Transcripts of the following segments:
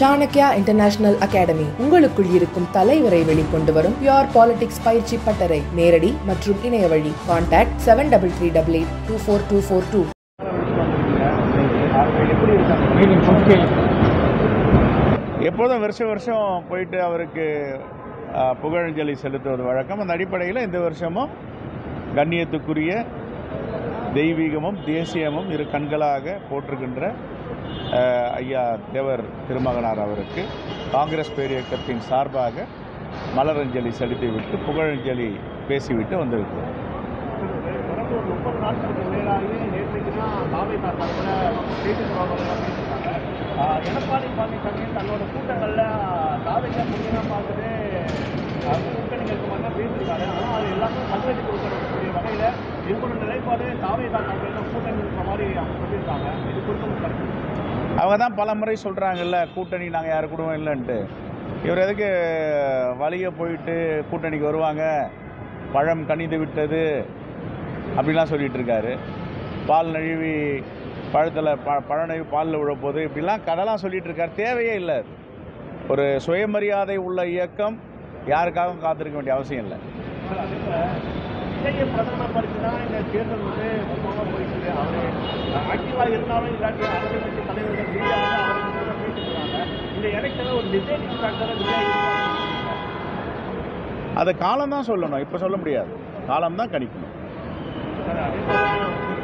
Chanakya international academy உங்களுக்குள் இருக்கும் தலைவரை வெளிக்கொண்டு வரும் பியூர் பாலிடிக்ஸ் பயிற்சி பட்டறை. நேரடி மற்றும் இணைய வழி. கான்டாக்ட் 7338824242. எப்போதும் வருஷம் போயிட்டு அவருக்கு புகழஞ்சலி செலுத்துவது வழக்கம். அந்த அடிப்படையில் இந்த வருஷமும் கண்ணியத்துக்குரிய தெய்வீகமும் தேசியமும் இரு கண்களாக போற்றுகின்ற ஐயா தேவர் திருமகனார் அவருக்கு காங்கிரஸ் பேரியக்கத்தின் சார்பாக மலரஞ்சலி செலுத்திவிட்டு புகழஞ்சலி பேசிவிட்டு வந்திருக்கிறோம். எடப்பாடி பழனிசாமி தன்னோட கூட்டங்களில் தாவேக்கா முக்கியமாக பார்த்துட்டு கூட்டணிகளுக்கு மட்டும் பேசியிருக்காரு. ஆனால் அது எல்லாமே மகிழ்ச்சி கொடுக்கக்கூடிய வகையில் இவங்களோட நிலைப்பாடு தாவேக்கா கம்பெனியில் கூட்டணி இருக்கிற மாதிரி அவங்க சொல்லியிருக்காங்க. இது குறித்து அவங்க தான் பல முறை சொல்கிறாங்கல்ல, கூட்டணி நாங்கள் யாரு கூடவும் இல்லைன்ட்டு. இவர் எதுக்கு வழிய போயிட்டு கூட்டணிக்கு வருவாங்க, பழம் கனிந்து விட்டது அப்படிலாம் சொல்லிகிட்டு இருக்காரு. பால் நழுவி பழத்தில் பழநழுவி பாலில் விழப்போது இப்படிலாம் கதைலாம் சொல்லிகிட்டு இருக்காரு. தேவையே இல்லை. ஒரு சுயமரியாதை உள்ள இயக்கம் யாருக்காகவும் காத்திருக்க வேண்டிய அவசியம் இல்லை. பிரதமர் பரிசு தான் இந்த தேர்தல் வந்து மொத்தமாக போயிட்டு அவர் ஆக்டிவாக இருந்தாலும் இல்லாட்டி அரசியல் கட்சி தலைவர்கள் அவருக்கு பேசிக்கிறாங்க. இந்த எலெக்ஷனில் ஒரு டிசைடிங் ஃபேக்டரை அதை காலம்தான் சொல்லணும், இப்போ சொல்ல முடியாது. காலம்தான் கணிக்கணும். அதே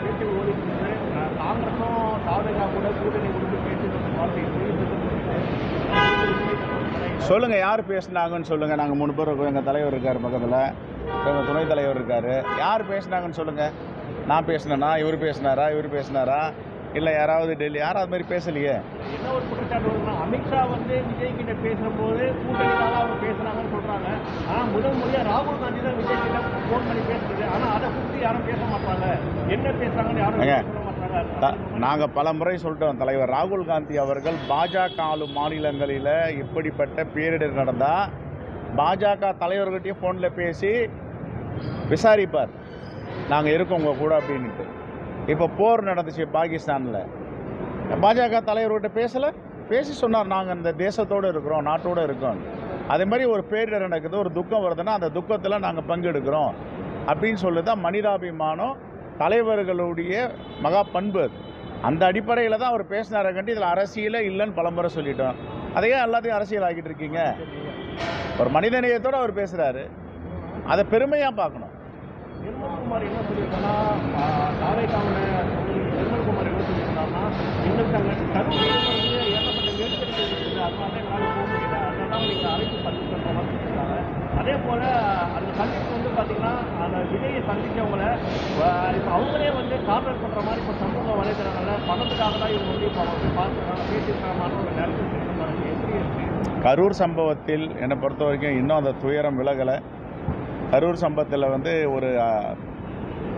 பேச்சு ஓடிட்டு காங்கிரஸும் தாவேகா கூட கூட்டணி கொடுத்து சொல்லுங்கள், யார் பேசுனாங்கன்னு சொல்லுங்கள். நாங்கள் 3 பேர் இருக்கோம். எங்கள் தலைவர் இருக்கார் பக்கத்தில், எங்கள் துணைத் தலைவர் இருக்கார். யார் பேசுனாங்கன்னு சொல்லுங்கள். நான் பேசினேன்னா, இவர் பேசினாரா இல்லை யாராவது டெல்லி யாரும் அது மாதிரி பேசலையே. என்ன ஒரு குற்றச்சாட்டு வருதுன்னா, அமித்ஷா வந்து விஜய் கிட்ட பேசும்போது கூட்டணிக்காக அவங்க பேசுனாங்கன்னு சொல்றாங்க. ஆனால் முதல் முறையாக ராகுல் காந்தி தான் விஜய் கிட்ட ஃபோன் பண்ணி பேசுறது. ஆனால் அதை குறித்து யாரும் பேச மாட்டாங்க. என்ன பேசுறாங்கன்னு யாரும் சொல்ல மாட்டாங்க. நாங்கள் பல முறை சொல்லிட்டோம். தலைவர் ராகுல் காந்தி அவர்கள் பாஜக ஆளும் மாநிலங்களில் இப்படிப்பட்ட பேரிடர் நடந்தால் பாஜக தலைவர்கிட்டையும் ஃபோனில் பேசி விசாரிப்பார், நாங்கள் இருக்கோம் உங்கள் கூட அப்படின்ட்டு. இப்போ போர் நடந்துச்சு பாகிஸ்தானில், பாஜக தலைவர்கிட்ட பேசி சொன்னார், நாங்கள் இந்த தேசத்தோடு இருக்கிறோம், நாட்டோடு இருக்கோம். அதே மாதிரி ஒரு பேரிடர் நடக்குது, ஒரு துக்கம் வருதுன்னா அந்த துக்கத்தில் நாங்கள் பங்கெடுக்கிறோம் அப்படின்னு சொல்லுதான் மனிதாபிமானம், தலைவர்களுடைய மகா பண்பு. அந்த அடிப்படையில் தான் அவர் பேசினார கண்டி இதில் அரசியலே இல்லைன்னு பலமுறை சொல்லிட்டோம். அதையே எல்லாத்தையும் அரசியல் ஆகிட்டு இருக்கீங்க. ஒரு மனிதநேயத்தோடு அவர் பேசுகிறாரு, அதை பெருமையாக பார்க்கணும். நிர்மல்குமார் என்ன சொல்லியிருக்காங்கன்னா, தாவேகாவோட நிர்மல்குமார் என்ன சொல்லியிருக்காங்கன்னா, எங்களுக்கு அங்கே கருவில் வந்து ஏற்பட்ட நெருக்கடிகள் இருக்குது, அதனால தான் எங்களால் போக முடியல, அதனால நீங்கள் அழைப்பு சந்திக்கிற மாதிரி சொல்லியிருக்காங்க. அதே போல் அந்த சந்திப்பு வந்து பார்த்தீங்கன்னா அந்த விஜயை சந்தித்தவங்கள இப்போ அவங்களே வந்து கார்னர் பண்ணுற மாதிரி இப்போ சமூக வலைதளங்களில் பணத்துக்காக தான் இவங்க வந்து இப்போ அவங்க பார்த்துருக்காங்க, பேசியிருக்காங்க ஒரு நேரத்தில் சொல்லியிருந்தாங்க. எப்படி இருக்குது கரூர் சம்பவத்தில் என்னை பொறுத்த வரைக்கும் இன்னும் அந்த துயரம் விலகலை. கரூர் சம்பவத்தில் வந்து ஒரு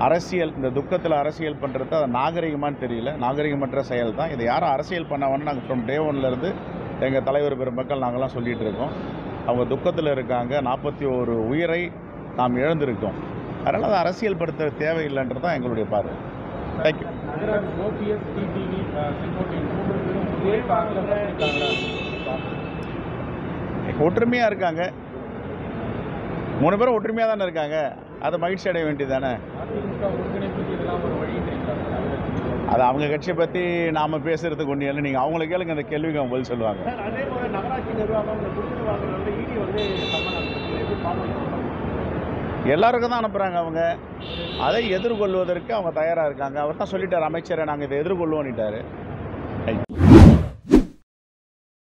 அரசியல், இந்த துக்கத்தில் அரசியல் பண்ணுறது அது நாகரிகமானு தெரியல, நாகரிகமற்ற செயல் தான். இதை யாரும் அரசியல் பண்ணவான்னு நாங்கள் ஃப்ரம் டே 1லேருந்து எங்கள் தலைவர் பெருமக்கள் நாங்கள்லாம் சொல்லிகிட்டு இருக்கோம். அவங்க துக்கத்தில் இருக்காங்க. 41 உயிரை நாம் இழந்திருக்கோம். அதனால் அதை அரசியல் படுத்த தேவையில்லைன்றது தான் எங்களுடைய பார்வை. தேங்க்யூ. ஒற்றுமையாக இருக்காங்க, 3 பேரும் ஒற்றுமையாக தானே இருக்காங்க. அதை மகிழ்ச்சி அடைய வேண்டியது தானே. அது அவங்க கட்சியை பற்றி நாம் பேசுகிறதுக்கு ஒன்றும் இல்லை. நீங்கள் அவங்கள கேளுங்க, அந்த கேள்விக்கு அவங்க பதில் சொல்லுவாங்க. அதே போல் நகராட்சி நிர்வாகம் இடி வந்து எல்லாருக்கும் தான் அனுப்புகிறாங்க. அவங்க அதை எதிர்கொள்வதற்கு அவங்க தயாராக இருக்காங்க. அவர் தான் சொல்லிட்டார், அமைச்சரை நாங்கள் இதை எதிர்கொள்வோன்னுட்டார்.